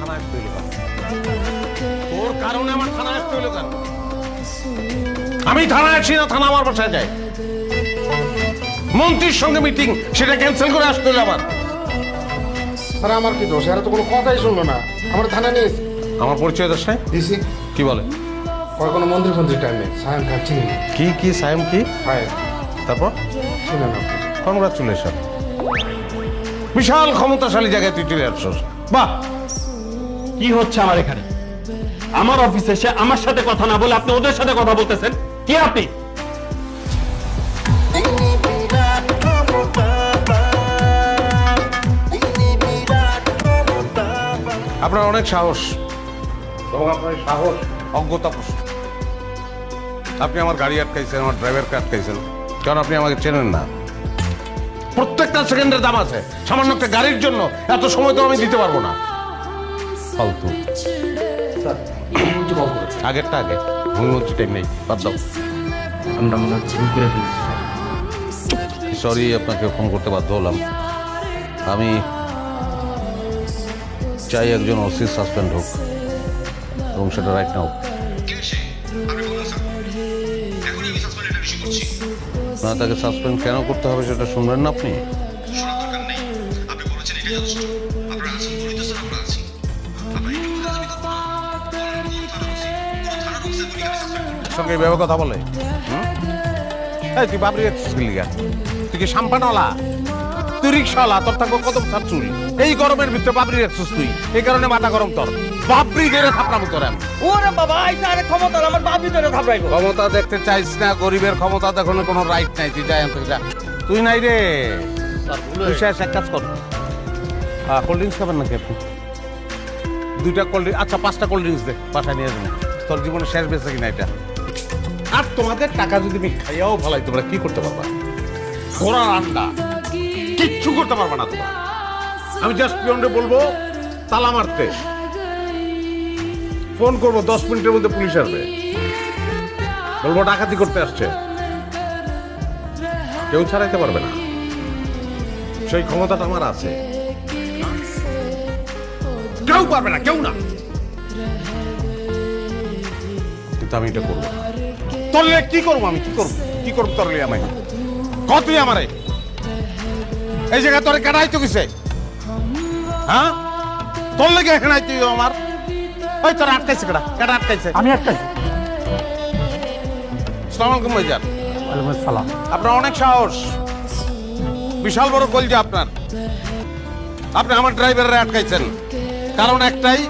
থানায় আসতে হইলো কেন? তোর কারণে আমার থানায় আসতে হইলো কেন? আমি থানায় আসি না, থানা আমার বাসায় যায়। মন্ত্রীর সঙ্গে মিটিং, সেটা ক্যান্সেল করে আসতে হইলো আবার। স্যার আমার কি দোষ? এরা তো কোনো কথাই শুনলো না, আমার থানা নিয়ে এসে আমার পরিচয় দোষ নাই? দিছি। কি বলে? কোনো মন্ত্রী ফন্ত্রী টাইম নেই, সায়ন খান চিনি না। কি সাইম কি? হায় তারপর শুনেন আপনি। কংগ্রাচুলেশন, বিশাল ক্ষমতাশালী জায়গায় তুই চলে আসছস। বাহ! কি হচ্ছে আমার এখানে? আমার অফিসে এসে আমার সাথে কথা না বলে আপনি ওদের সাথে কথা বলতেছেন। কি আপনি? আপনার অনেক সাহস এবং আপনার এই সাহস অজ্ঞতা প্রশ্ন। আপনি আমার গাড়ি আটকাইছেন, আমার ড্রাইভারকে আটকাইছেন, কারণ আপনি আমাকে চেনেন না। প্রত্যেকটা সেকেন্ডের দাম আছে। সামান্য একটা গাড়ির জন্য এত সময় তো আমি দিতে পারবো না। ফালতু। আগেরটা আগে, ভূমিমন্ত্রী টাইম নেই, বাদ দাও। আমরা মনে হচ্ছে ভুল করে ফেলেছি। সরি, আপনাকে ফোন করতে বাধ্য হলাম। আমি চাই একজন ওসি সাসপেন্ড হোক এবং সেটা রাইট নাও। না, তাকে সাসপেন্ড কেন করতে হবে সেটা শুনবেন না আপনি? সঙ্গে এইভাবে কথা বলে? এই তুই বাবরি তুই কি সাম্পানওয়ালা? তুই রিক্সাওয়ালা, তোর থাকবো কত বছর চুরি। এই গরমের ভিতরে বাবরি রাখছিস তুই, এই কারণে মাথা গরম তোর। বাবরি ধরে থাপড়াবো তোর আমি। ওরে বাবা, আইসা আরে ক্ষমতা আমার বাপি ধরে থাপড়াইবো। ক্ষমতা দেখতে চাইছ না, গরিবের ক্ষমতা দেখানোর কোনো রাইট নাই। তুই যাই আনতে যা। তুই নাই রে, তুই শেষ এক কাজ কর। কোল্ড ড্রিঙ্কস খাবেন নাকি আপনি? 2টা কোল্ড ড্রিঙ্কস, আচ্ছা 5টা কোল্ড ড্রিঙ্কস দে, বাসায় নিয়ে যাবেন। তোর জীবনে শেষ বেঁচে কিনা এটা। আর তোমাদের টাকা যদি আমি খাইয়াও ভালাই, তোমরা কি করতে পারবা? ঘোড়ার আন্ডা, কিচ্ছু করতে পারবা না তোমরা। আমি জাস্ট পিয়নরে বলবো তালা মারতে, ফোন করবো 10 মিনিটের মধ্যে পুলিশ আসবে, বলবো ডাকাতি করতে আসছে। কেউ ছাড়াইতে পারবে না, সেই ক্ষমতাটা আমার আছে। কেউ পারবে না, কেউ না। কিন্তু আমি এটা করবো। তোরলে কি করবো? আমি কি করবো তোরলে? আমায় কতই আমারে এই জায়গায় তোরে কাটাই তো কিসে? হ্যাঁ, তোর লেগে এখানে তুই আমার ওই তোর আটকাইছে। কেটা আটকাইছে? আমি আটকাইছি। আসসালামু আলাইকুম ভাইজান। ওয়ালাইকুম আসসালাম। আপনার অনেক সাহস, বিশাল বড় কলজা আপনার। আপনি আমার ড্রাইভাররা আটকাইছেন, কারণ একটাই,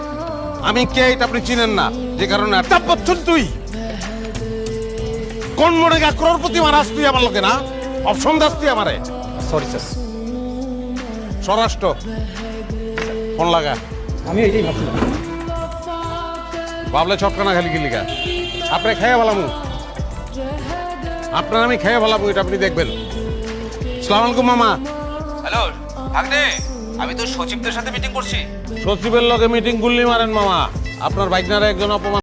আমি কে এটা আপনি চিনেন না, যে কারণে আটকাচ্ছেন। তুই কোন মনে গা ক্রোড়পতি মারাস তুই আমার লোকে না? অপশন দাস তুই আমারে? Sorry sir. স্বরাষ্ট্র ফোন লাগা। আমি এটাই ভাবছিলাম। বাবলে ছটকানা খালি কি লিগা? আপনি খেয়ে ভালামু, আপনার আমি খেয়ে ভালামু, এটা আপনি দেখবেন। আসসালামু আলাইকুম মামা। হ্যালো ভাগ্নে, আমি তো সচিবদের সাথে মিটিং করছি। সচিবের লগে মিটিং গুল্লি মারেন মামা। আপনার বাইকনারে একজন অপমান